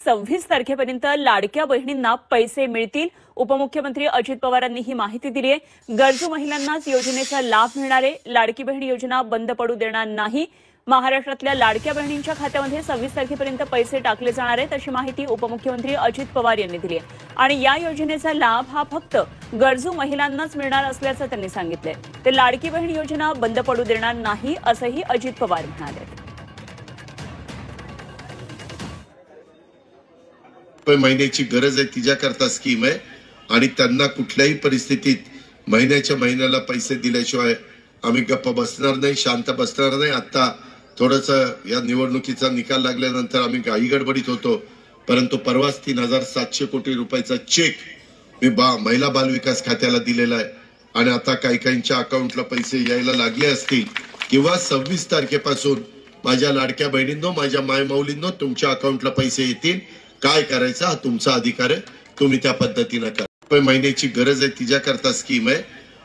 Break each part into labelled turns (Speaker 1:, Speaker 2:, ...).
Speaker 1: 26 तारखेपर्यंत लाडक्या बहिणींना पैसे मिळतील। उपमुख्यमंत्री अजित पवारांनी ही माहिती दिली आहे। गरजू महिलांनाच योजनेचा लाभ मिळणार आहे। लाडकी बहीण योजना बंद पडू देणार नाही। महाराष्ट्रातल्या लाडक्या बहिणींच्या खात्यामध्ये 26 तारखेपर्यंत पैसे टाकले जाणार आहेत, अशी माहिती उपमुख्यमंत्री अजित पवार यांनी दिली आहे। आणि या योजनेचा लाभ हा फक्त गरजू महिलांनाच मिळणार असल्याचं त्यांनी सांगितलंय। ते लाडकी बहीण योजना बंद पडू देणार नाही, असंही अजित पवार म्हणाले।
Speaker 2: महिन्याची गरज आहे तिच्याकरता स्कीम आहे आणि त्यांना कुठल्याही परिस्थितीत महिन्याला पैसे दिल्याशिवाय आम्ही गप्प बसणार नाही, शांत बसणार नाही। आता थोडंसं या निवडणुकीचा निकाल लागल्यानंतर आम्ही घाई गडबडीत होतो, परंतु परवाच 3700 कोटी रुपयाचा चेक मी महिला बाल विकास खात्याला दिलेला आहे आणि आता काहींच्या अकाउंटला पैसे यायला लागले असतील किंवा 26 तारखेपासून माझ्या लाडक्या बहिणींनो, माझ्या मायमाऊलींनो तुमच्या अकाउंटला पैसे येतील। काय करायचं हा तुमचा अधिकार आहे, तुम्ही त्या पद्धतीने करा। महिन्याची गरज आहे तिच्याकरता स्कीम आहे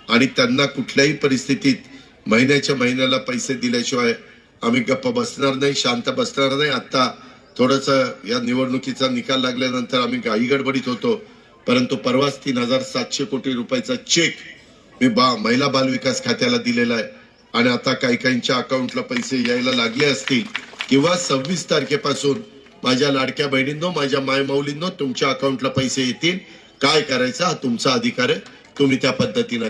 Speaker 2: आणि त्यांना कुठल्याही परिस्थितीत महिन्याला पैसे दिल्याशिवाय आम्ही गप्प बसणार नाही, शांत बसणार नाही। आता थोडंसं या निवडणुकीचा निकाल लागल्यानंतर आम्ही घाई गडबडीत होतो, परंतु परवाच 3700 कोटी रुपयाचा चेक मी महिला बाल विकास खात्याला दिलेला आहे आणि आता काहींच्या अकाउंटला पैसे यायला लागले असतील किंवा 26 तारखेपासून माझ्या लाडक्या बहिणींनो, माझ्या मायमाऊलींनो तुमच्या अकाउंटला पैसे येतील। काय करायचं हा तुमचा अधिकार आहे, तुम्ही त्या पद्धतीने